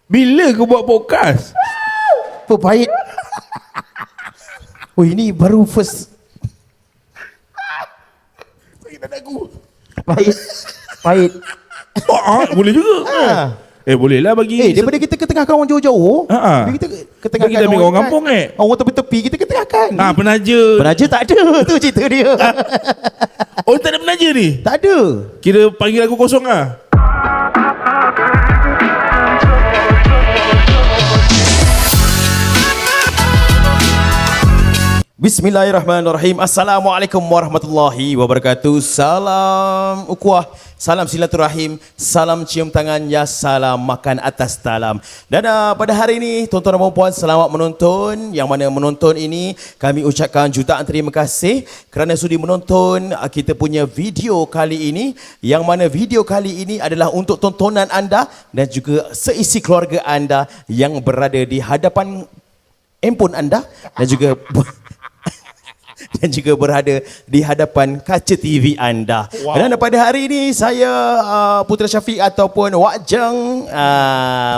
Bila kau buat podcast? Apa pahit? Oh, ini baru first. Sakit tak aku. Pahit. Pahit. Boleh juga. Boleh lah bagi. Daripada kita ketengahkan orang jauh-jauh, kita ketengahkan kita ambil orang kampung orang tepi-tepi kita ketengahkan. Penaja. Penaja tak ada. Tu cerita dia. Oh, tak ada penaja ni? Tak ada. Kira panggil aku kosong lah. Bismillahirrahmanirrahim. Assalamualaikum warahmatullahi wabarakatuh. Salam ukhuwah, salam silaturahim, salam cium tangan, ya salam makan atas talam. Dan pada hari ini tuan-tuan dan puan, selamat menonton. Yang mana menonton ini kami ucapkan jutaan terima kasih kerana sudi menonton kita punya video kali ini. Yang mana video kali ini adalah untuk tontonan anda dan juga seisi keluarga anda yang berada di hadapan handphone anda dan juga berada di hadapan kaca TV anda. Wow. Dan pada hari ini saya Putra Syafiq ataupun Wak Jeng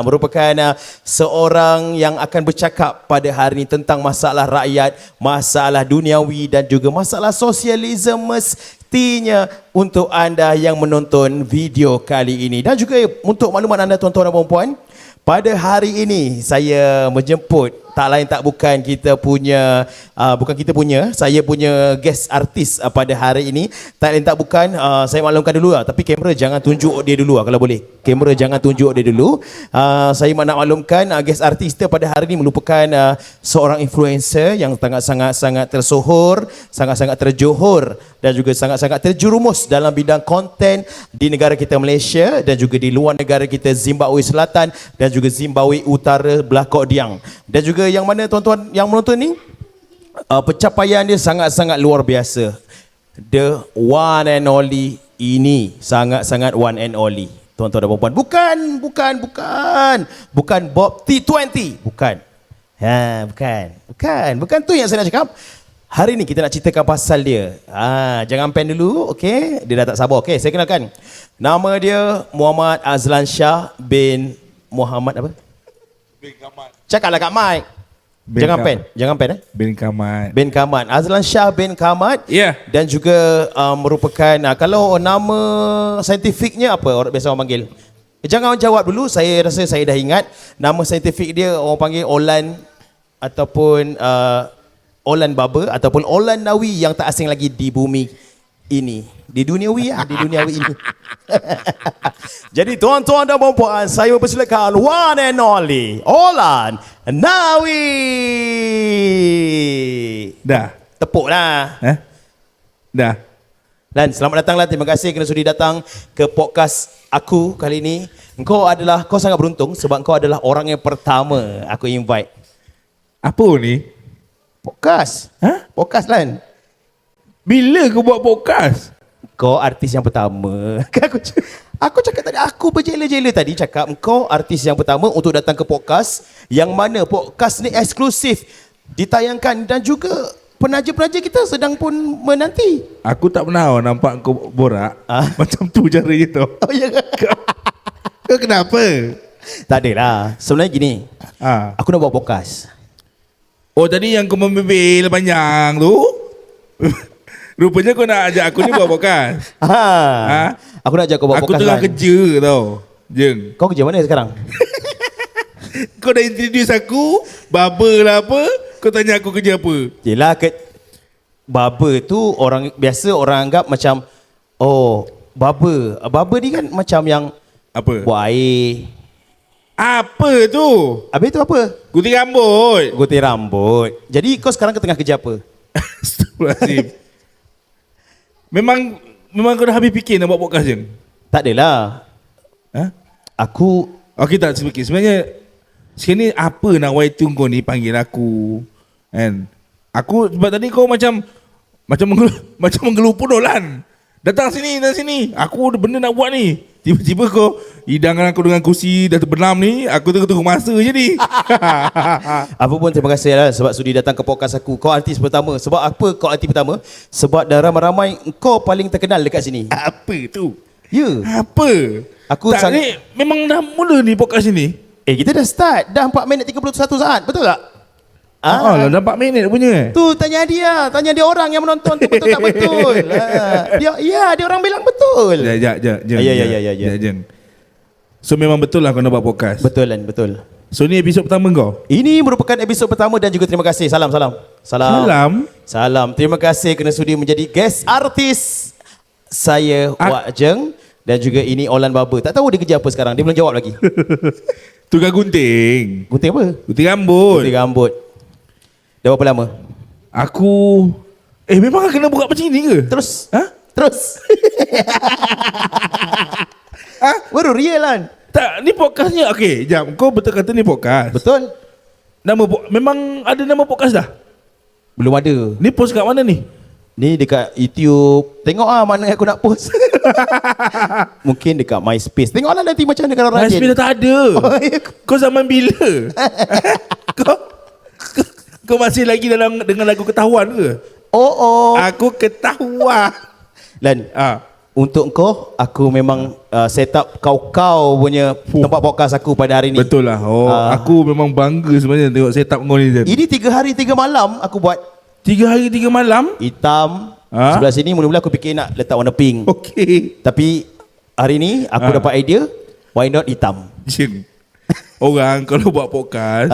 merupakan seorang yang akan bercakap pada hari ini tentang masalah rakyat, masalah duniawi dan juga masalah sosialisme mestinya untuk anda yang menonton video kali ini. Dan juga untuk maklumat anda tuan-tuan dan puan-puan, pada hari ini saya menjemput tak lain tak bukan saya punya guest artis pada hari ini. Tak lain tak bukan, saya maklumkan dulu lah, tapi kamera jangan tunjuk dia dulu lah, kalau boleh. Kamera jangan tunjuk dia dulu. Saya nak maklumkan guest artis kita pada hari ini merupakan seorang influencer yang sangat-sangat tersohor, sangat-sangat terjohor dan juga sangat-sangat terjerumus dalam bidang konten di negara kita Malaysia dan juga di luar negara kita Zimbabwe Selatan dan juga Zimbabwe Utara Belakok Diang. Dan juga yang mana tuan-tuan yang menonton ni pencapaian dia sangat-sangat luar biasa. The one and only ini sangat-sangat one and only. Tuan-tuan dan puan-puan, bukan Bob T20, bukan. Bukan tu yang saya nak cakap. Hari ni kita nak ceritakan pasal dia. Jangan pen dulu, okey? Dia dah tak sabar. Okey, saya kenalkan. Nama dia Muhammad Azlan Shah bin Muhammad apa? Bin Kamat. Cakaplah kat mic. Jangan pen. Bin Kamat. Bin Kamat. Azlan Shah bin Kamat. Ya. Yeah. Dan juga merupakan kalau nama saintifiknya apa orang biasa orang panggil? Jangan jawab dulu, saya rasa saya dah ingat. Nama saintifik dia orang panggil Olan ataupun Olan Baba ataupun Olan Nawi yang tak asing lagi di bumi ini. Di duniawi ini. Jadi tuan-tuan dan puan-puan, saya mempersilakan one and only Olan Nawi. Dah. Tepuk lah. Dah. Dan selamat datanglah. Terima kasih kerana sudi datang ke podcast aku kali ini. Kau sangat beruntung sebab kau adalah orang yang pertama aku invite. Apa ni? Podcast. Podcast Lan. Bila kau buat podcast? Kau artis yang pertama. Aku cakap tadi, aku berjela-jela tadi cakap kau artis yang pertama untuk datang ke podcast yang mana podcast ni eksklusif ditayangkan dan juga penaja-penaja kita sedang pun menanti. Aku tak pernah nampak kau borak macam tu cara gitu. Oh ya ke? Kau kenapa? Tak adalah. Sebenarnya gini. Aku nak buat podcast. Oh, tadi yang kau membebel panjang tu. Rupanya kau nak ajak aku ni buat podcast. Aku nak ajak kau buat aku podcast. Aku tengah kerja tau, Jeng. Kau kerja mana sekarang? Kau dah introduce aku, barber lah apa. Kau tanya aku kerja apa? Yelah, barber tu orang biasa orang anggap macam barber. Barber ni kan macam yang apa? Buat air. Apa tu? Habis tu apa? Gunting rambut. Gunting rambut. Jadi kau sekarang tengah kerja apa? Astagfirullahaladzim. Memang kau dah habis fikir nak buat podcast, Jeng? Tak adalah. Aku okey, tak sedikit. Sebenarnya sekarang ni apa nak waiting kau ni panggil aku? Kan? Aku sebab tadi kau macam menggelupur Olan. Datang sini. Aku ada benda nak buat ni. Tiba-tiba kau hidangkan aku dengan kursi dah terbenam ni. Aku tunggu masa je ni. apa pun terima kasih lah sebab sudi datang ke podcast aku. Kau artis pertama. Sebab apa kau artis pertama? Sebab dah ramai-ramai kau paling terkenal dekat sini. Apa tu? Ya. Apa? Aku tak ni memang dah mula ni podcast ni. Kita dah start. Dah 4 minit 31 saat. Betul tak? Lah dah 4 minit punya. Tu tanya dia orang yang menonton tu betul tak betul. Dia orang bilang betul. Ya. So memang betul lah kau nak buat podcast. Betul. So ni episod pertama kau? Ini merupakan episod pertama dan juga terima kasih. Salam. Terima kasih kerana sudi menjadi guest artis saya Wak Jeng dan juga ini Olan Baba. Tak tahu dia kerja apa sekarang. Dia belum jawab lagi. Tukar gunting. Gunting apa? Gunting rambut. Gunting rambut. Dah berapa lama? Aku memang kena buka macam ni ke? Terus. Terus. Baru real kan? Tak, ni podcastnya. Okey, jap. Kau betul kata ni podcast? Betul. Memang ada nama podcast dah? Belum ada. Ni post kat mana ni? Ni dekat YouTube. Tengok mana aku nak post. Mungkin dekat MySpace. Tengoklah nanti macam mana kalau rajin. MySpace dah tak ada. Kau zaman bila? Kau masih lagi dengan lagu ketahuan ke? Aku ketahuan. Lan, untuk kau, aku memang set up kau punya tempat podcast aku pada hari ni. Betul lah. Aku memang bangga sebenarnya tengok set up kau ni. Ini 3 hari 3 malam aku buat. 3 hari 3 malam? Hitam. Sebelah sini mula-mula aku fikir nak letak warna pink. Okey. Tapi hari ni aku dapat idea, why not hitam? Jin. Orang kalau buat podcast,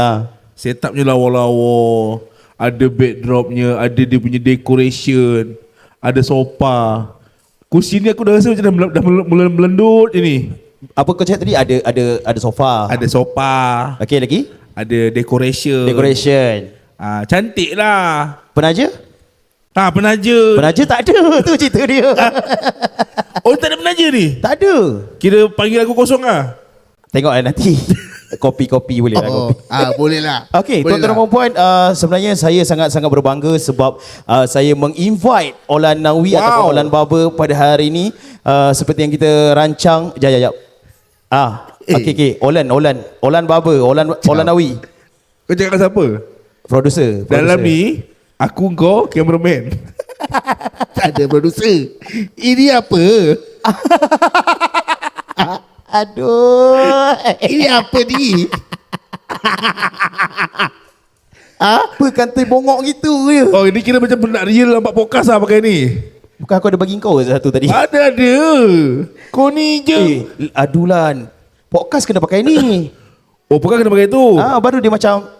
set upnya lawa-lawa, ada backdropnya, ada dia punya decoration, ada sofa. Kursi ni aku dah rasa macam dah mula melendut je ni. Apa kau cakap tadi? Ada sofa. Ada sofa. Okey, lagi? Ada decoration. Cantik lah. Penaja? Penaja. Penaja tak ada. Tu cerita dia. Tak ada penaja ni? Tak ada. Kira panggil aku kosong lah. Tengok nanti. Kopi boleh lah kopi. Boleh lah. Okey, tuan-tuan dan puan-puan, sebenarnya saya sangat-sangat berbangga sebab saya menginvite Olan Nawi ataupun Olan Baba pada hari ini seperti yang kita rancang. Jap. Okey. Olan Baba, Olan Nawi. Kau cakap siapa? Producer. Dalam ni aku kau cameraman. Tak ada producer. Ini apa? Aduh. Ini apa ni? Apa kantai bongok gitu je. Ini kira macam nak real nampak podcast lah pakai ni. Bukan aku ada bagi kau satu tadi. Ada. Kau ni je. Adulan. Podcast kena pakai ni. Podcast kena pakai tu. Baru dia macam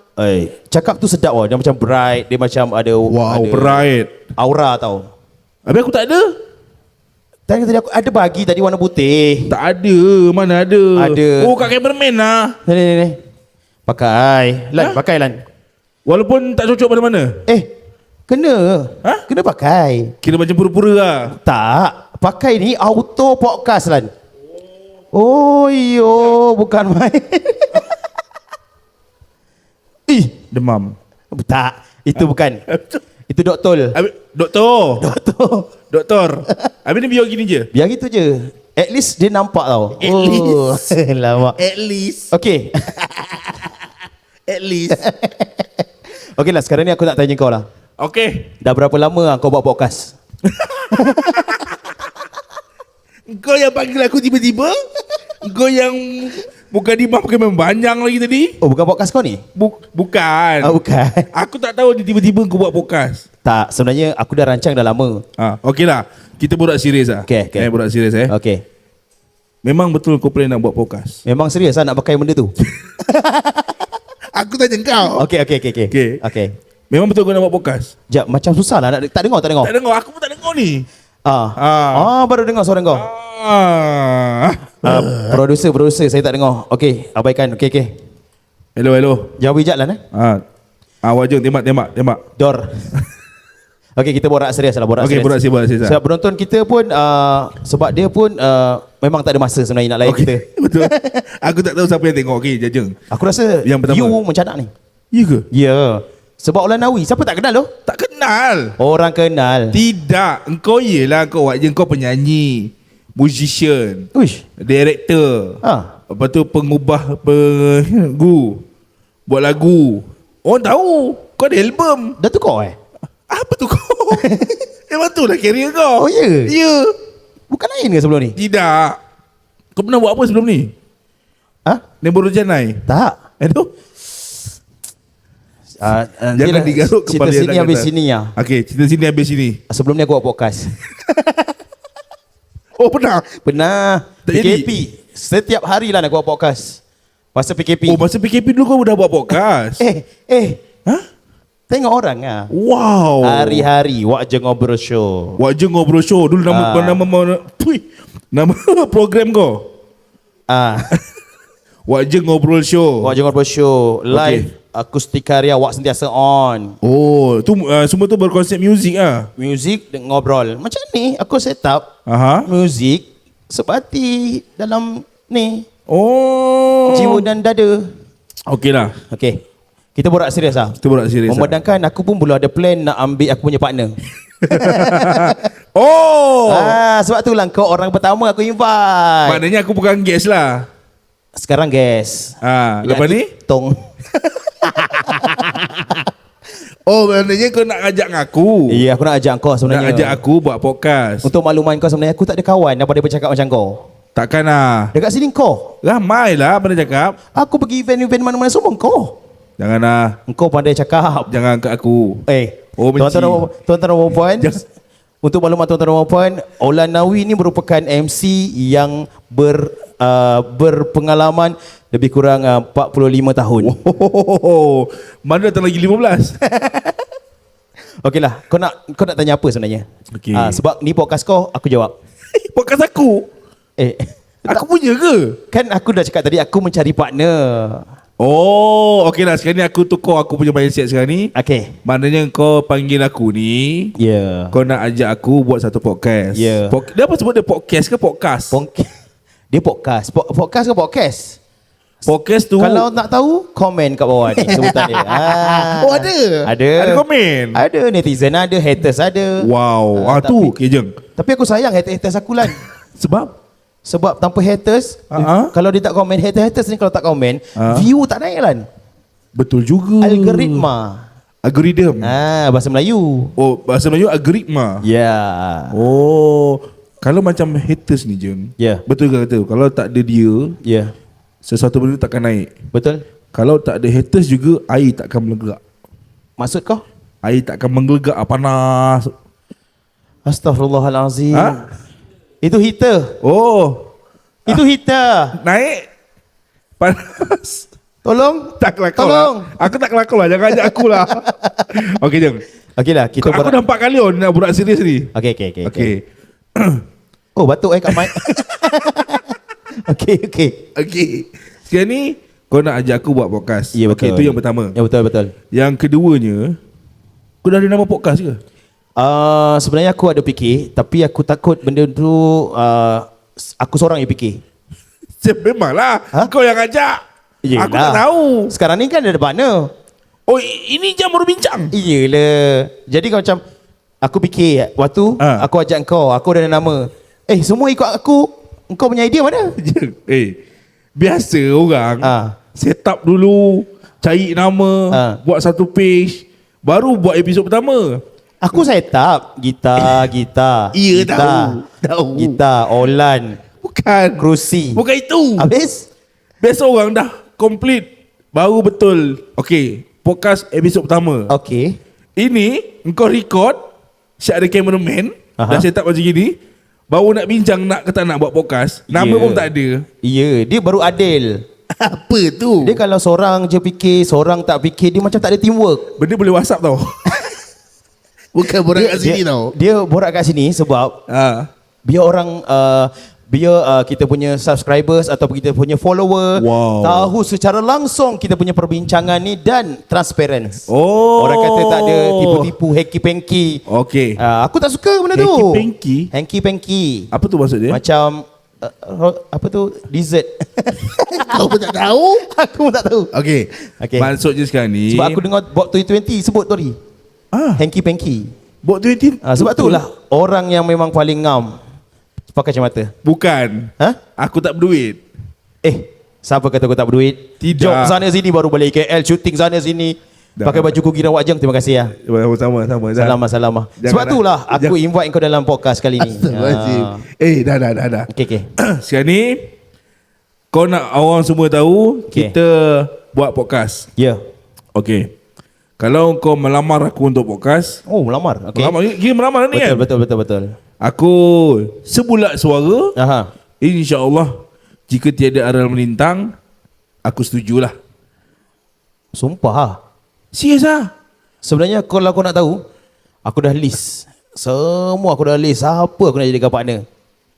cakap tu sedap wah. Dia macam bright. Dia macam ada bright. Aura tau. Habis aku tak ada. Tadi aku ada bagi tadi warna putih. Tak ada. Mana ada? Ada. Kat cameraman lah. Ni. Pakai. Pakai Lan. Walaupun tak cocok pada mana? Kena. Kena pakai. Kira macam pura-pura lah. Tak. Pakai ni auto podcast Lan. Bukan main. Demam. Tak. Itu bukan. Itu doktor. Doktor. Habis ni biar gini je. Biar gitu je. At least dia nampak tau. At least. Lama. At least. Okay. At least. Okay lah, sekarang ni aku nak tanya kau lah. Okay. Dah berapa lama kau buat podcast? Kau yang panggil aku tiba-tiba? Kau yang bukan di pakai membanjang lagi tadi? Bukan podcast kau ni? Bukan. Bukan. Aku tak tahu dia tiba-tiba kau buat podcast. Tak, sebenarnya aku dah rancang dah lama. Okey lah. Kita borak serius lah. Okay. Borak serius Okay. Memang betul kau plan nak buat podcast? Memang serius lah nak pakai benda tu? Aku tanya kau. Okay. Memang betul kau nak buat podcast? Jap, macam susah lah. Tak dengar? Tak dengar. Aku pun tak dengar ni. Baru dengar suara kau. Producer saya tak dengar. Okay, abaikan. Okay. Hello. Jawab bijak lah. Awak je tembak. Dor. Okay, kita borak serius lah. Borak serius. Sebab penonton kita pun sebab dia pun memang tak ada masa sebenarnya nak layan kita. Betul. Aku tak tahu siapa yang tengok. Okay, Jajeng. Aku rasa yang pertama. You mencanak ni. Ya ke? Ya. Sebab Olan Nawi, siapa tak kenal lo? Tak kenal. Orang kenal. Tidak. Engkau yelah kau Wak Jeng, kau penyanyi, musician, director. Lepas tu pengubah buat lagu. Orang tahu. Kau ada album. Dah tu kau Apa tu kau? Memang tu lah career kau. Oh ya? Ya. Bukan lain ke sebelum ni? Tidak. Kau pernah buat apa sebelum ni? Nemboro Janai. Tak. Itu jangan yelah, digaruk cerita kepala sini anak habis kata. sini ya. Okey, cerita sini habis sini. Sebelum ni aku buat podcast. Oh pernah? Pernah. Tak jadi? PKP. Setiap hari lah nak buat podcast. Masa PKP. Oh masa PKP dulu kau dah buat podcast? Ha? Tengok orang lah. Wow. Hari-hari Wak Je Ngobrol Show. Wak Je Ngobrol Show. Dulu nama program kau. Wak Je Ngobrol Show. Wak Je Ngobrol Show. Live akustik karya Wak sentiasa on. Oh, tu semua tu berkonsep muzik ah. Music dan ngobrol. Macam ni aku set up music seperti dalam ni. Oh. Jiwa dan dada. Okey lah. Okey. Kita borak serius lah. Kita borak serius. Memandangkan aku pun belum ada plan nak ambil aku punya partner. Oh. Sebab tu lah kau orang pertama aku invite. Maknanya aku bukan guest lah. Sekarang guys. Lepas ni? Tong. Oh, maknanya kau nak ajak aku. Ya, aku nak ajak kau sebenarnya. Nak ajak aku buat podcast. Untuk makluman kau sebenarnya aku tak ada kawan daripada bercakap macam kau. Takkan lah. Dekat sini kau. Ramai lah pada cakap. Aku pergi event-event mana-mana semua kau. Jangan lah. Engkau pandai cakap. Jangan angkat aku. Oh, tuan-tuan dan puan, untuk maklumat tuan-tuan dan puan, Aulan Nawi ni merupakan MC yang berpengalaman lebih kurang 45 tahun. Oh, mana datang lagi 15? Okeylah, kau nak tanya apa sebenarnya? Okey. Sebab ni podcast kau, aku jawab. Podcast aku? Aku punya ke? Kan aku dah cakap tadi aku mencari partner. Oh, okey lah. Sekarang ni aku tukar aku punya mindset sekarang ni. Okey. Maknanya kau panggil aku ni. Ya. Kau nak ajak aku buat satu podcast. Ya. Dia apa sebut dia podcast ke podcast? Dia podcast. Podcast ke podcast? Podcast tu. Kalau nak tahu, komen kat bawah ni sebutan dia. Oh ada? Ada komen? Ada, netizen ada, haters ada. Wow. Tu kejeng. Tapi aku sayang haters aku lah. Sebab tanpa haters, kalau dia tak komen, haters ni kalau tak komen, view tak naik lah. Betul juga. Algoritma. Bahasa Melayu. Oh, bahasa Melayu algoritma. Ya. Oh, kalau macam haters ni Jeng. Ya. Betul ke kata? Kalau tak ada dia, ya, sesuatu benda takkan naik. Betul. Kalau tak ada haters juga, air takkan meledak. Maksud kau? Air takkan menggelegak, panas. Astaghfirullahalazim. Itu heater. Oh. Itu heater. Naik. Panas. Tolong. Tak kelakar Tolong. lah. Aku tak kelakar lah. Jangan ajak aku lah. Okey Jeng. Okey lah. Aku dah 4 kali nak buat serius ni. Okey. Oh, batuk kat mic. Okey. Sekarang ni kau nak ajak aku buat podcast. Ya, betul. Okey, itu yang pertama. Ya, betul. Yang keduanya, kau dah ada nama podcast ke? Sebenarnya aku ada fikir, tapi aku takut benda tu aku seorang yang fikir. Memanglah. Kau yang ajak. Yelah. Aku tak tahu. Sekarang ni kan ada partner. Oh, ini jam berbincang. Iyalah. Jadi kau macam aku fikir waktu aku ajak kau, aku dah ada nama. Semua ikut aku. Engkau punya idea mana? Biasa orang set up dulu, cari nama, buat satu page, baru buat episod pertama. Aku set up gitar. Iya, tahu. Gitar, Olan. Bukan. Kerusi. Bukan itu. Habis? Biasa orang dah complete, baru betul. Okey, podcast episod pertama. Okey. Ini engkau record, siap ada cameraman, dah set up macam gini, baru nak bincang nak ke tak nak buat podcast. Nama pun tak ada. Ya, dia baru adil. Apa tu? Dia kalau seorang je fikir, seorang tak fikir, dia macam tak ada teamwork. Benda boleh WhatsApp tau. Bukan borak kat sini tau. Dia borak kat sini sebab biar orang kita punya subscribers atau kita punya follower tahu secara langsung kita punya perbincangan ni dan transparent. Orang kata tak ada tipu-tipu, hanky-panky. Okey. Aku tak suka benda tu. Hanky-panky? Hanky-panky. Apa tu maksud dia? Macam apa tu? Dessert. Kau pun tak tahu? Aku pun tak tahu. Okey. Maksudnya sekarang ni, sebab aku dengar Bot 2020 sebut tadi. Hanky-panky. Bot 2020. Sebab itulah orang yang memang paling ngam pakai kacamata. Bukan. Aku tak berduit. Siapa kata aku tak berduit? Tidak. Job sana sini baru balik KL, shooting sana sini. Pakai baju Kugira Wak Jeng. Terima kasih ya. Sama. Salamah. Sebab itulah aku invite kau dalam podcast kali ni. Dah. Okey. Sekarang ni Kau nak orang semua tahu Okay. kita buat podcast. Ya. Okay. Kalau kau melamar aku untuk podcast, Oh, melamar. Okey. melamar ni kan? Betul. Aku sebulat suara, Aha. insya-Allah jika tiada aral melintang, aku setujulah. Sumpah ha. Serius ah? Sebenarnya kalau kau nak tahu, aku dah list. Semua aku dah list siapa aku nak jadikan partner.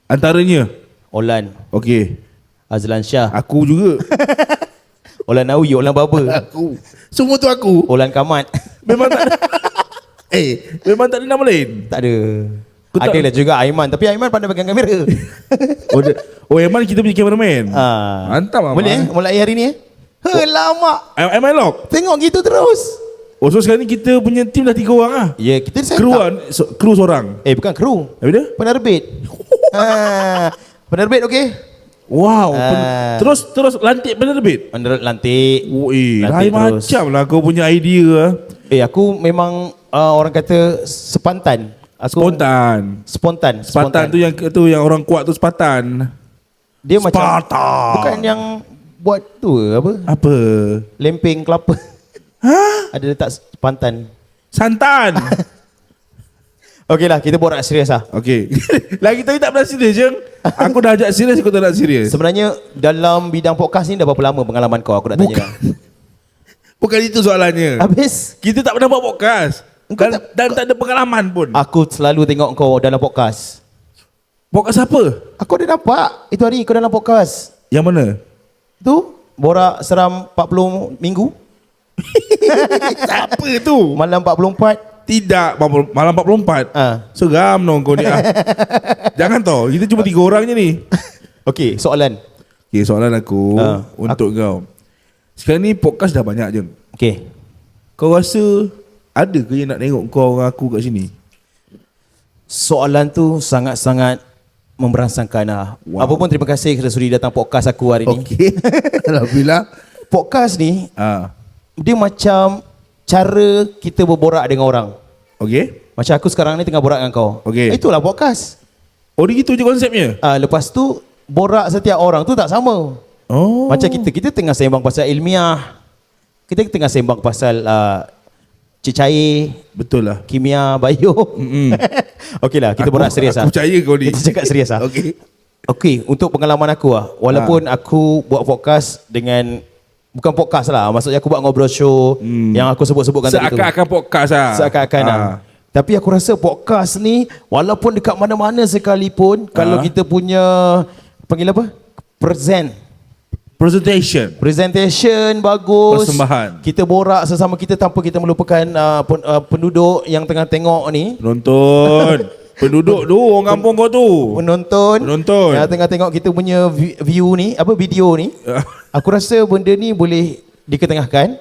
Antaranya, Olan, okey, Azlan Shah, aku juga. Olan Nawi, Olan Baba, Aku. Semua tu aku. Olan Kamat. Memang tak ada. Memang tak ada nama lain. Tak ada. Kau tak- Adalah juga Aiman, tapi Aiman pandai pegang kamera. Eman kita punya cameraman. Mantap Aman. Boleh mulai hari ni lama. Am I lock? Tengok gitu terus. Oh, so sekarang ni kita punya team dah 3 orang ah. Ya, kita set Kru up. kan? Kru seorang. Bukan kru. Habis dia? Penerbit. Penerbit okey. Wow. Ah. Terus lantik penerbit. Penerbit lantik. Lain Lantik terus. macam lah kau punya idea ah. Aku memang orang kata sepantan. Aku Spontan. Spontan. tu yang orang kuat tu Spartan. Dia macam Spartan. bukan yang buat tu apa? Apa? Lempeng kelapa. Ha? Ada letak pantan. Santan. Okeylah, kita borak serius lah. Okey. Lagi tadi tak pernah serius je. Aku dah ajak serius, kau tak nak serius. Sebenarnya dalam bidang podcast ni dah berapa lama pengalaman kau? Aku nak tanya. Bukan itu soalannya. Habis Kita tak pernah buat podcast. Dan tak ada pengalaman pun. aku selalu tengok kau dalam podcast. Podcast apa? Aku ada nampak itu hari kau dalam podcast. Yang mana? Tu borak seram 40 minggu. Apa tu? Malam 44. Tidak, malam 44. Seram dong kau ni. Jangan tau, kita cuma 3 orang je ni. Okey, soalan. Okay, soalan aku untuk kau. Sekarang ni podcast dah banyak je. Okey. Kau rasa ada ke yang nak tengok kau dengan aku kat sini? Soalan tu sangat-sangat memberangsangkan lah. Wow. Apa pun terima kasih kerana sudi datang podcast aku hari ni. Okey. Alhamdulillah. Podcast ni Ah. dia macam cara kita berborak dengan orang. Okey. Macam aku sekarang ni tengah borak dengan kau. Okey. Itulah podcast. Oh, dia gitu je konsepnya. Lepas tu borak setiap orang tu tak sama. Oh. Macam kita tengah sembang pasal ilmiah. Kita tengah sembang pasal cecair, Betul lah. kimia, bio. Okeylah, kita borak serius Aku percaya kau ni. Kita cakap serius lah. Okey. Okey, untuk pengalaman aku walaupun aku buat podcast dengan bukan podcast lah, maksudnya aku buat ngobrol show yang aku sebut-sebutkan tadi tu. Seakan-akan podcast lah. Seakan-akan lah. Tapi aku rasa podcast ni walaupun dekat mana-mana sekalipun kalau kita punya panggil apa? Presentation bagus. Persembahan. Kita borak sesama kita tanpa kita melupakan penduduk yang tengah tengok ni. Penonton. Penduduk tu orang kampung kau tu. Penonton Penonton. yang tengah tengok kita punya view ni, apa video ni. Aku rasa benda ni boleh diketengahkan.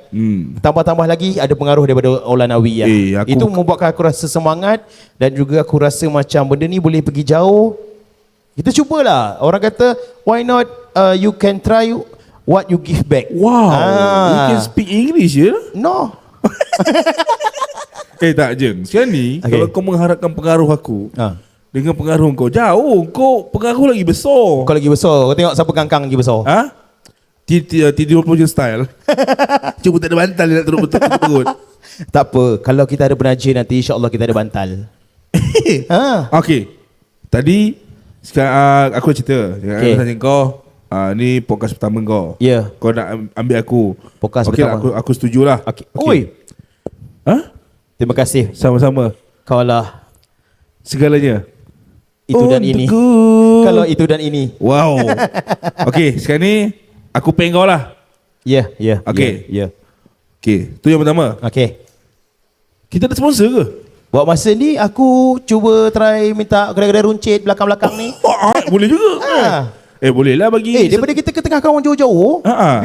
Tambah-tambah lagi ada pengaruh daripada Olan Nawi ya. Itu membuatkan aku rasa semangat dan juga aku rasa macam benda ni boleh pergi jauh. Kita cubalah. Orang kata why not you can try what you give back. Wow. You can speak English ya? No. Tak je. Sekarang ni kalau kau mengharapkan pengaruh aku dengan pengaruh kau jauh, kau pengaruh lagi besar. Kau lagi besar. Kau tengok siapa kangkang lagi besar. T20 je style. Cuma tak ada bantal dia nak turun betul-betul. Tak apa. Kalau kita ada penaja nanti insya-Allah kita ada bantal. Okey. Tadi sekarang aku cerita. Aku tanya kau, ni podcast pertama kau. Ya. Kau nak ambil aku. Podcast Okey, pertama. aku setujulah. Okey. Oi. Terima kasih. Sama-sama. Kau lah Segalanya. itu dan ini. Untukku. Kalau itu dan ini. Wow. Okey, sekarang ni aku pay kau lah. Ya. Okey. Ya. Okey, tu yang pertama. Okey. Kita ada sponsor ke? Buat masa ni aku cuba try minta kedai-kedai runcit belakang-belakang ni. Boleh juga. Boleh lah bagi. Daripada kita ketengahkan orang jauh-jauh,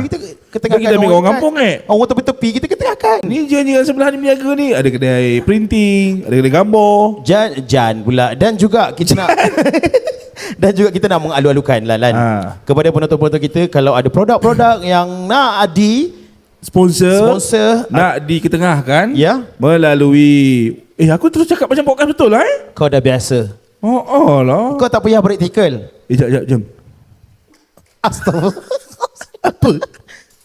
kita ketengahkan kita ambil orang kampung orang tepi-tepi kita ketengahkan. Ni jiran sebelah ni berniaga ni. Ada kedai printing, ada kedai gambar. Jan pula. Dan juga kita nak dan juga kita nak mengalu-alukan Lan. Kepada penonton-penonton kita, kalau ada produk-produk yang nak sponsor nak diketengahkan melalui aku terus cakap macam podcast betul lah Kau dah biasa. Oh lah. Kau tak payah praktikal. Jap jam. Astagfirullah. Apa?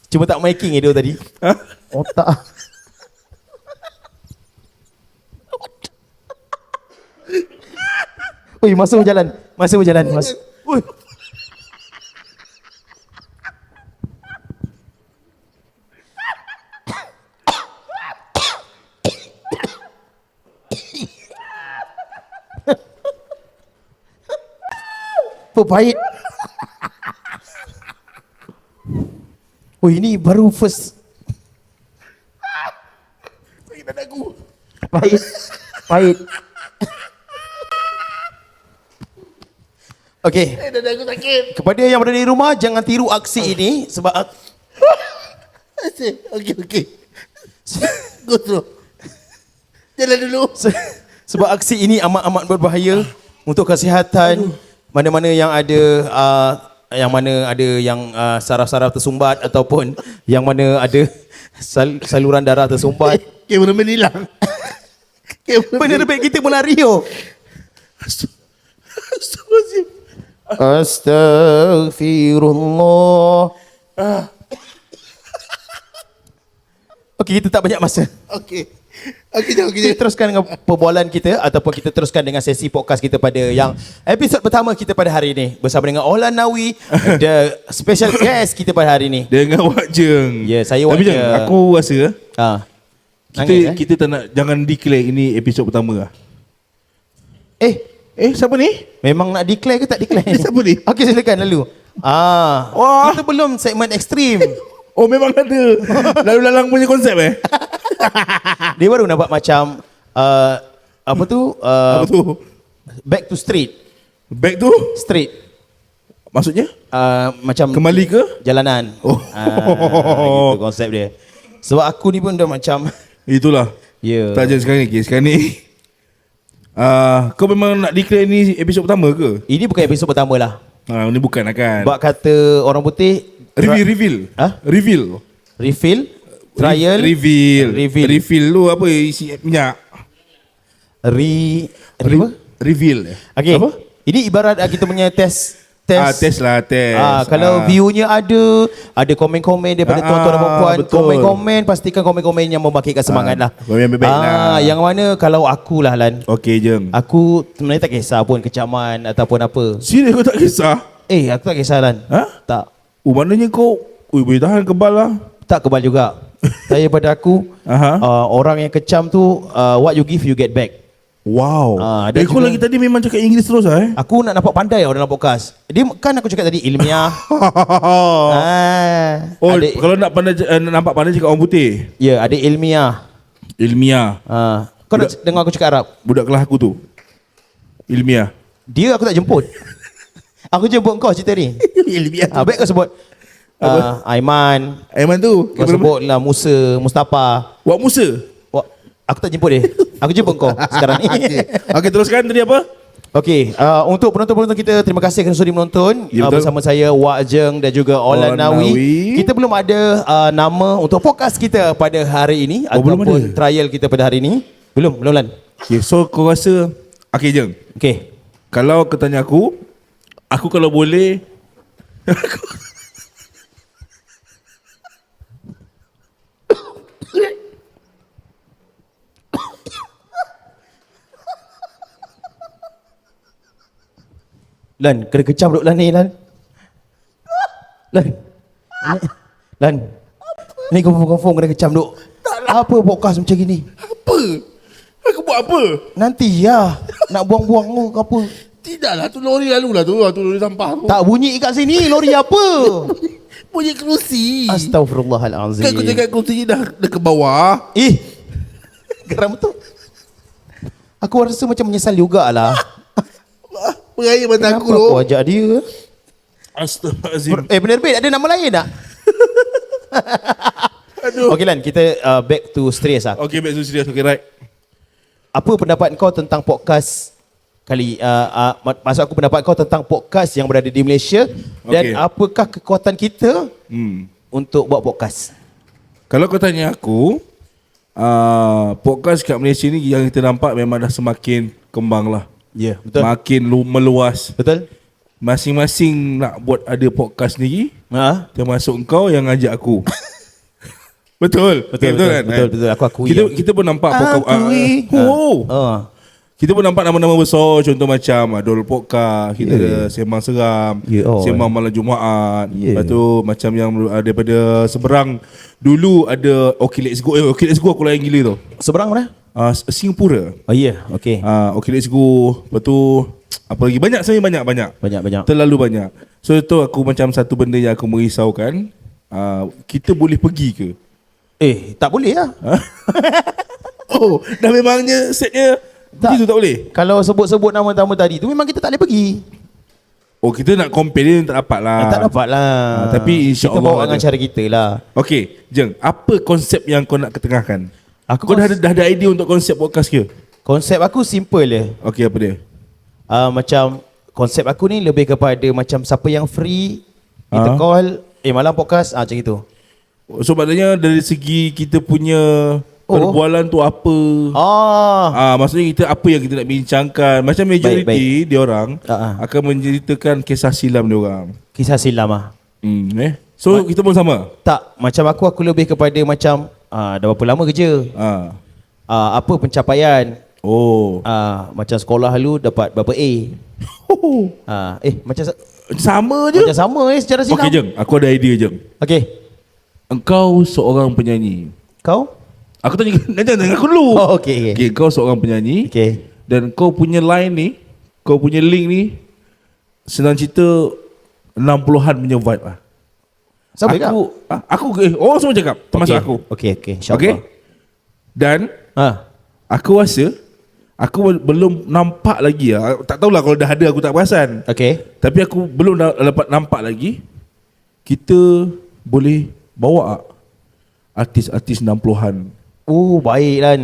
Cuma tak miking dia tadi. Ha? Otak. Ui, masuk berjalan. Masuk berjalan. Masuk. Ui. Apa pahit? Oh, ini baru first. Sakit dadaku. Pahit. Pahit. Okey. Dadaku sakit. Kepada yang berada di rumah, jangan tiru aksi ini sebab Okey. Go through. Jalan dulu. sebab aksi ini amat-amat berbahaya untuk kesihatan. Mana-mana yang ada saraf-saraf tersumbat ataupun yang mana ada saluran darah tersumbat. Kameraman hilang. Penerbit kita berlari yo. Astagfirullahaladzim. Astaghfirullah. Okey, kita tak banyak masa. Okey. Jom. Kita teruskan dengan perbualan kita ataupun kita teruskan dengan sesi podcast kita pada yang episod pertama kita pada hari ini bersama dengan Olan Nawi, the special guest kita pada hari ini. Dengan Wak Jeng. Ya, saya Tapi Wak Jeng. aku rasa Nangis, kita tak nak, jangan declare ini episod pertama lah. Siapa ni? Memang nak declare ke tak declare? Siapa ni? Okey, silakan lalu. Wah. Kita belum segmen ekstrim. Oh, memang ada. Lalu lalang punya konsep Dia baru nampak macam apa tu? Apa tu? Back to street. Back tu? Street. Maksudnya? Macam Kembali ke? jalanan. Gitu konsep dia. Sebab aku ni pun dah macam Itulah. ya. Tak je sekarang ni. Okay, sekarang ni kau memang nak declare ni episod pertama ke? Ini bukan episod pertama lah. Ini bukan lah kan? Sebab kata orang putih Reveal. Refill. Trial. Reveal tu apa? Isi minyak. Reveal. Okay. Apa? Ini ibarat kita punya test. Test lah. Kalau view-nya ada komen-komen daripada tuan-tuan dan puan-puan, betul. komen-komen, pastikan komen-komen yang membangkitkan semangat lah. Komen yang baik lah. Yang mana kalau aku lah Lan, Okey, Jeng. aku sebenarnya tak kisah pun kecaman ataupun apa. Serius kau tak kisah? Aku tak kisah Lan. Tak. Maknanya kau boleh tahan kebal lah. Tak kebal juga. Saya pada aku, orang yang kecam tu, what you give you get back. Wow. Dan Kau juga- lagi tadi memang cakap Inggeris terus lah Aku nak nampak pandai dalam podcast. Dia kan aku cakap tadi ilmiah. Ada, kalau nak pandai, nampak pandai cakap orang putih. ya, ada ilmiah. Ilmiah. Kau nak dengar aku cakap Arab? Budak kelas aku tu. Ilmiah. Dia aku tak jemput. Aku jemput kau cerita ni. Ilmiah. Baik kau sebut Aiman. Aiman tu. Kau sebut lah Musa, Mustafa. Wak Musa. Aku tak jemput dia. Aku jemput kau sekarang ni. Okey, teruskan tadi apa? Okey, untuk penonton-penonton kita, terima kasih kerana sudi menonton. Ya, betul. Bersama saya Wak Jeng dan juga Olan Nawi. Nawi. Kita belum ada nama untuk podcast kita pada hari ini belum ataupun ada? trial kita pada hari ini. Belum Lan. Okay, so kau rasa okey, Jeng. Okey. Kalau kau tanya aku kalau boleh Lan, kena kecam duk Lan ni Lan. Lan. Ni confirm kena kecam duk. Apa podcast macam gini? apa? Aku buat apa? Nanti ya nak buang-buang ke apa? Tidaklah, tu lori lalu lah tu lori sampah tu. Tak bunyi kat sini, lori apa? Bunyi kerusi. Astaghfirullahalazim. Kan aku cakap kerusi dah ke bawah. Geram betul. Aku rasa macam menyesal jugalah. Peraya mata aku Kenapa tu. aku ajak dia? Astaghfirullahalazim. Penerbit, ada nama lain tak? Aduh. Okey Lan, kita back to stress lah. Okay, back to serious. Okay, right. Apa pendapat kau tentang podcast maksud aku pendapat kau tentang podcast yang berada di Malaysia dan Okey. apakah kekuatan kita untuk buat podcast? Kalau kau tanya aku, podcast kat Malaysia ni yang kita nampak memang dah semakin kembang lah. Ya, betul. Makin meluas. Betul? masing-masing nak buat ada podcast sendiri, termasuk kau yang ngajak aku. Betul kan? Betul. Aku akui. Kita pun nampak kita pun nampak nama-nama besar, contoh macam Dol Podcast, kita ada Sembang Seram, Sembang Malam Jumaat. Lepas tu macam yang daripada seberang dulu ada Okay Let's Go. Okay Let's Go aku layan gila tu. Seberang mana? Singapura. Oh ya, okey. Okay Let's Go. Lepas tu apa lagi, banyak sebenarnya, banyak. Terlalu banyak. So itu aku macam satu benda yang aku merisaukan. Kita boleh pergi ke? Tak boleh lah. Oh, dah memangnya setnya begitu tak boleh? Kalau sebut-sebut nama-nama tadi tu memang kita tak boleh pergi. Oh, kita nak compare dia tak dapat lah. Tak dapat lah. Tapi insya-Allah kita bawa dengan cara kita lah. Okey, Jeng, apa konsep yang kau nak ketengahkan? Kau dah ada idea untuk konsep podcast ke? Konsep aku simple je. Okey, apa dia? Macam konsep aku ni lebih kepada macam siapa yang free kita call, malam podcast, macam itu. So maknanya dari segi kita punya perbualan tu apa? Maksudnya kita apa yang kita nak bincangkan. Macam majoriti dia orang akan menceritakan kisah silam dia orang. Kisah silam So kita pun sama? Tak, macam aku lebih kepada macam dah berapa lama kerja? Apa pencapaian? Macam sekolah dulu dapat berapa A? Macam sama je. Macam sama secara silam. Okey Jeng, aku ada idea Jeng. Okey. Engkau seorang penyanyi. Kau? Aku tanya, jangan aku dulu. Okey. Okay, kau seorang penyanyi. Okey. Dan kau punya line ni, kau punya link ni, senang cerita 60-an punya vibe lah. Siapa aku semua cakap, termasuk aku. Okey, insya-Allah. Dan aku rasa aku belum nampak lagi lah. Tak tahulah, kalau dah ada aku tak perasan. Okey. Tapi aku belum dapat nampak lagi kita boleh bawa artis-artis 60-an. Baik kan.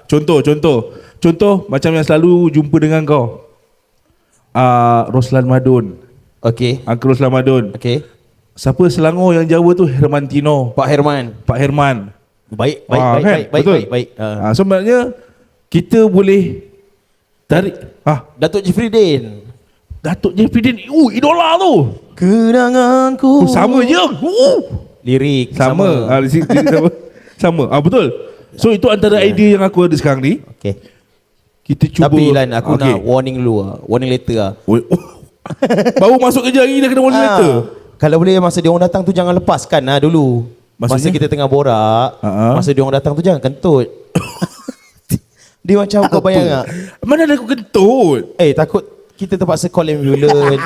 Contoh macam yang selalu jumpa dengan kau. Roslan Madun. Okey. Uncle Roslan Madun. Okey. Siapa Selangor yang Jawa tu? Hermantino. Pak Herman. Baik. So maknanya kita boleh tarik Datuk Jeffrey Din. Idola tu. Kenanganku. Sama je. Lirik sama. Sama. Betul. So itu antara idea yang aku ada sekarang ni. Okey. Kita cuba. Tapi Lan, aku nak warning dulu. Warning letter . Baru masuk kerja hari dah kena warning letter. Kalau boleh masa dia orang datang tu jangan lepaskan dulu. Maksudnya? Masa kita tengah borak, masa dia orang datang tu jangan kentut. Dia macam kau bayang tak? Mana ada aku kentut? Takut kita terpaksa call ambulance.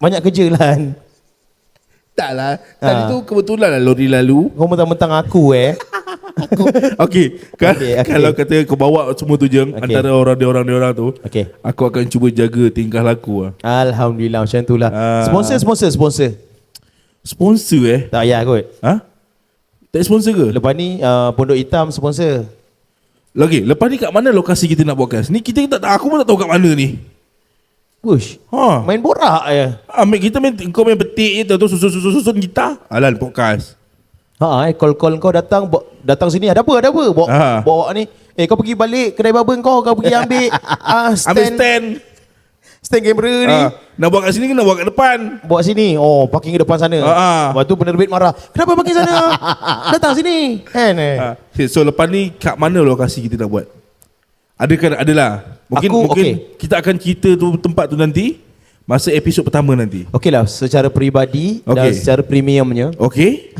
Banyak kerja Lan. Tak lah. Tadi tu kebetulan lah lori lalu. Kau mentang-mentang aku Okey. Kalau kata kau bawa semua tu Jeng, antara orang tu, aku akan cuba jaga tingkah laku lah. Alhamdulillah, macam tu lah. Sponsor tak payah kot. Tak sponsor ke? Lepas ni Pondok Hitam sponsor. Lagi, lepas ni kat mana lokasi kita nak podcast? Ni aku pun tak tahu kat mana ni. Push. Main borak je. Kau main petik je tu, susun gitar. Alan podcast. Call kau datang sini ada apa? Bawa ni. Kau pergi balik kedai barber kau pergi ambil stand kamera ni. Nak buat kat sini ke nak buat kat depan? Buat sini. Parking ke depan sana. Lepas tu penerbit marah. Kenapa parking sana? Datang sini. So lepas ni kat mana lokasi kita nak buat? Adalah. Mungkin kita akan cerita tu tempat tu nanti masa episod pertama nanti. Okeylah, secara peribadi dan secara premiumnya. Okey.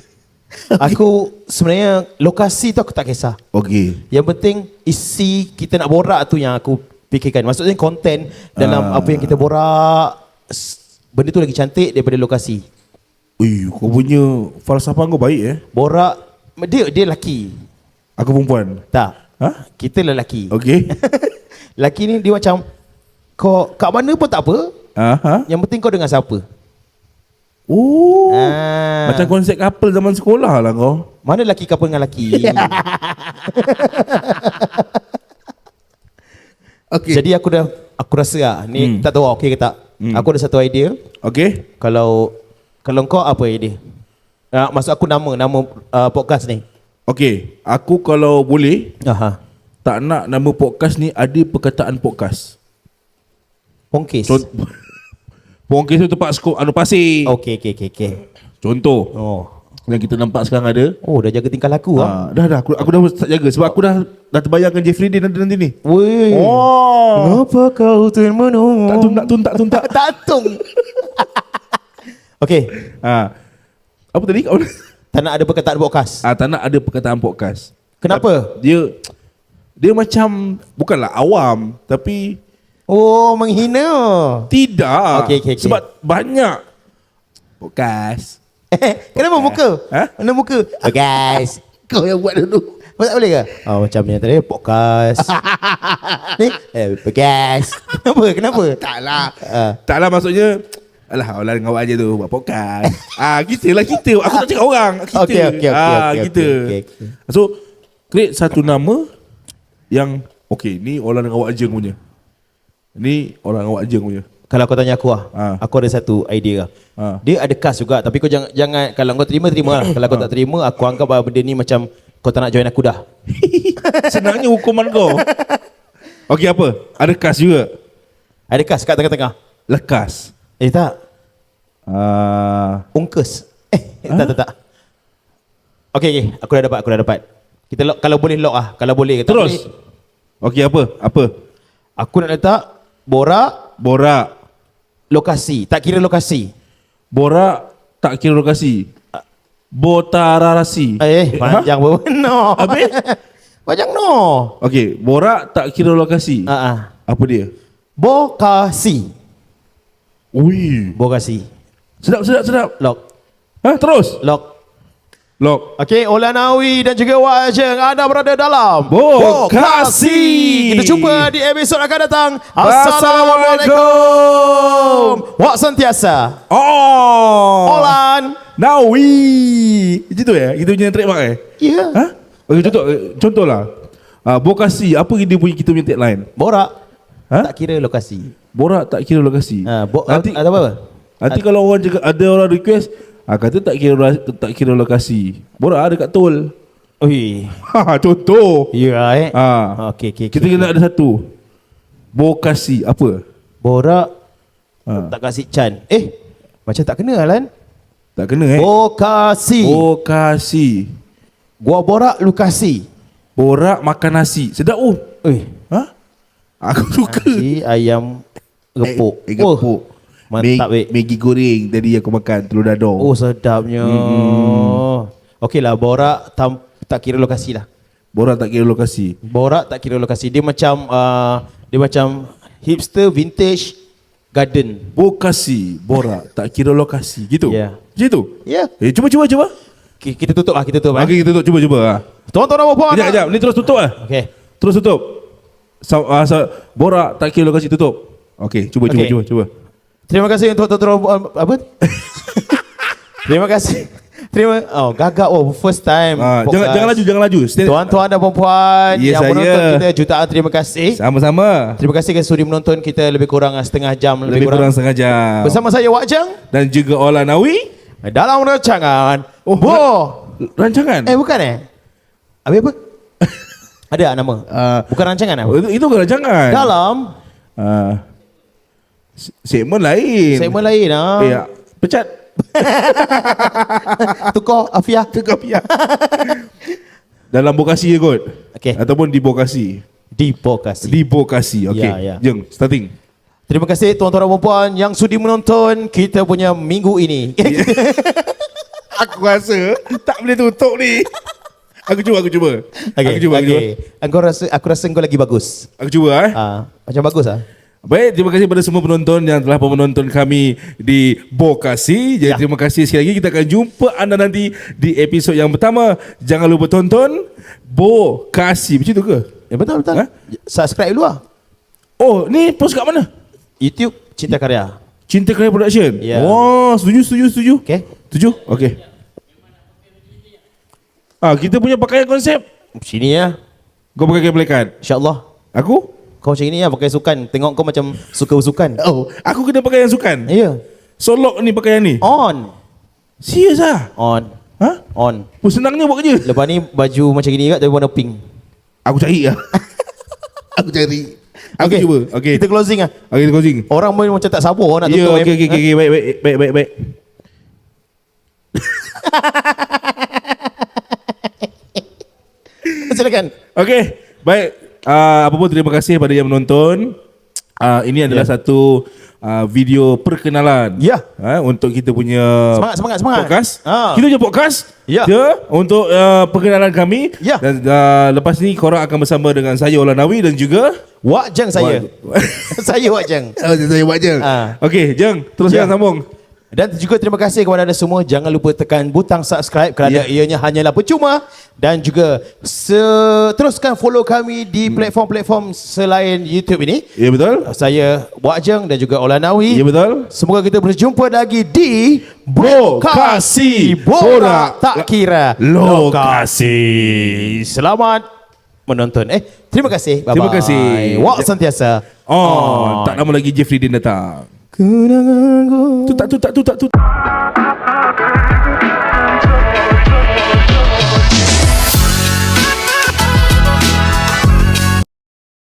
Aku sebenarnya lokasi tu aku tak kisah. Okey. Yang penting isi kita nak borak tu yang aku fikirkan. Maksudnya konten dalam apa yang kita borak, benda tu lagi cantik daripada lokasi. Kau punya falsafah kau baik Borak dia lelaki. Aku perempuan. Tak. Kita lelaki. Okey. Lelaki ni dia macam kau kat mana pun tak apa. Yang penting kau dengan siapa. Macam konsep couple zaman sekolah lah kau. Mana lelaki couple dengan lelaki. Okay. Jadi aku rasa ni tak tahu okey ke tak. Aku ada satu idea. Okey. Kalau kau apa idea? Maksud aku nama podcast ni. Okey, aku kalau boleh tak nak nama podcast ni ada perkataan podcast. Pongkis. Pongkis tu tempat pasir. Okey. Contoh Oh. yang kita nampak sekarang ada. Oh, dah jaga tingkah laku ah. Dah aku dah start jaga sebab aku dah terbayangkan Jeffrey Dean nanti ni. Weh. Oh. Kenapa kau termenung? Tak tuntak. Tatung. Okey. Apa tadi kau? Tak nak ada perkataan podcast. Tak nak ada perkataan podcast. Kenapa? Dia macam bukanlah awam tapi Oh, menghina. tidak. Okey. Sebab banyak podcast. Kenapa muka? Ha? Mana muka? Oh, guys. Kau yang buat dulu. Kau tak boleh ke? Oh, macam ni tadi podcast. Ni podcast. Kenapa? Taklah maksudnya alah orang dengan awak je tu buat podcast. Kita. Aku tak cakap orang. Kita. Okey. So create satu nama yang ni orang dengan awak je punya. Ni orang dengan awak je punya. Kalau kau tanya aku aku ada satu idea Dia ada kas juga, tapi kau jangan kalau kau terima lah. Kalau kau tak terima, aku anggap benda ni macam kau tak nak join aku dah. Senangnya hukuman kau. Okey, apa? Ada kas juga. Ada kas kat tengah-tengah. Lekas. Tak. Ungkes. Tak. Okey, aku dah dapat. Kita lock, kalau boleh lock kalau boleh. Terus. Okey, apa? Aku nak letak borak lokasi, tak kira lokasi. Borak tak kira lokasi. Botararasi. Panjang benar. Habis? Panjang no. Okey, borak tak kira lokasi. Apa dia? Bokasi. Ui, Bokasi. Sedap. Lock. Terus. Lock. Lock. Ola Nawi dan juga Wak Ajeng, anda berada dalam Bokasi. Kita jumpa di episod akan datang. Assalamualaikum. Wak sentiasa. Olan Nawi. Itu kita punya trademark Ya. Okey, contohlah. Bokasi, apa dia punya kita punya tagline? Borak tak kira lokasi. Borak tak kira lokasi. Nanti apa? Nanti kalau orang ada orang request, kata tak kira lokasi. Borak ada kat tol. Oi. Contoh. Ya Okey. Kita kena ada satu. Bokasi apa? Borak tak kasih Chan. Macam tak kena Alan. Tak kena Bokasi. Gua borak lu kasih. Borak makan nasi. Sedap Aku suka. Nasi ayam gepuk. Gepuk. Mantap Maggi goreng tadi aku makan telur dadar. Sedapnya. Okeylah, borak tak kira lokasi lah. Borak tak kira lokasi. Dia macam hipster vintage garden. Bokasi, borak tak kira lokasi. Gitu. Ya. Gitu. Ya. Cuba. Kita tutup. Okey, kita tutup. Cuba. Tuan-tuan dan puan. Sekejap. Ni terus tutup Okey. Terus tutup. Borak tak kira lokasi, tutup. Okey, cuba. Terima kasih untuk tuan-tuan apa? Terima kasih. Gagak first time. Jangan laju. Tuan-tuan dan puan yang menonton kita, jutaan terima kasih. Sama-sama. Terima kasih kerana sudi menonton kita lebih kurang setengah jam. Lebih kurang setengah jam. Bersama saya Wak Ajeng dan juga Ola Nawi dalam rancangan rancangan? Bukan Habis apa? Ada nama? Bukan rancangan Itu bukan rancangan. Dalam segmen lain. Ya, pecat. Tukar Afiah. Dalam Bokasi je kot. Okey. Ataupun di Bokasi. Di Bokasi. Okey. Ya. Jeng, starting. Terima kasih tuan-tuan dan puan yang sudi menonton kita punya minggu ini. Aku rasa tak boleh tutup ni. Aku cuba. Aku rasa kau lagi bagus. Aku cuba Macam bagus Baik, terima kasih kepada semua penonton yang telah menonton kami di Bokasi. Jadi terima kasih sekali lagi. Kita akan jumpa anda nanti di episod yang pertama. Jangan lupa tonton Bokasi. Macam tu ke? Ya, betul. Subscribe dulu ni post kat mana? YouTube Cinta Karya Production. Ya. Setuju. Okey. Setuju? Okey. Kita punya pakaian konsep. Sini Kau pakai kebelekan? InsyaAllah. Aku? Kau macam ini pakai sukan. Tengok kau macam suka bersukan. Aku kena pakai yang sukan? Ya. Solok ni pakaian ni? On. Serius On. On. Senangnya buat kerja. Lepas ni baju macam gini juga tapi warna pink. Aku cari Aku cari. Aku cuba. Okay. Kita closing lah. Okay, kita closing. Orang pun macam tak sabar nak Ya, tutup. okay. Baik. Silakan. Okay, baik. Apa pun terima kasih pada yang menonton. Ini adalah satu video perkenalan. Ya. Untuk kita punya Semangat. podcast. Ah. Kita punya podcast. Ya. Untuk perkenalan kami. Ya. Dan lepas ni korang akan bersama dengan saya Ola Nawi dan juga Wak Jeng saya. Saya Wak Jeng. saya Wak Jeng. Okey, Jeng, teruskan sambung. Dan juga terima kasih kepada anda semua. Jangan lupa tekan butang subscribe kerana ianya hanyalah percuma. Dan juga teruskan follow kami di platform-platform selain YouTube ini. Ya, betul. Saya Wak Jeng dan juga Ola Nawi. Ya, betul. Semoga kita berjumpa lagi di Bokasi Borak Tak Kira Lokasi. Selamat menonton. Terima kasih. Bye-bye. Terima kasih. Wak sentiasa. Tak lama lagi Jeffrey Din datang. Kenanganku. Tutak.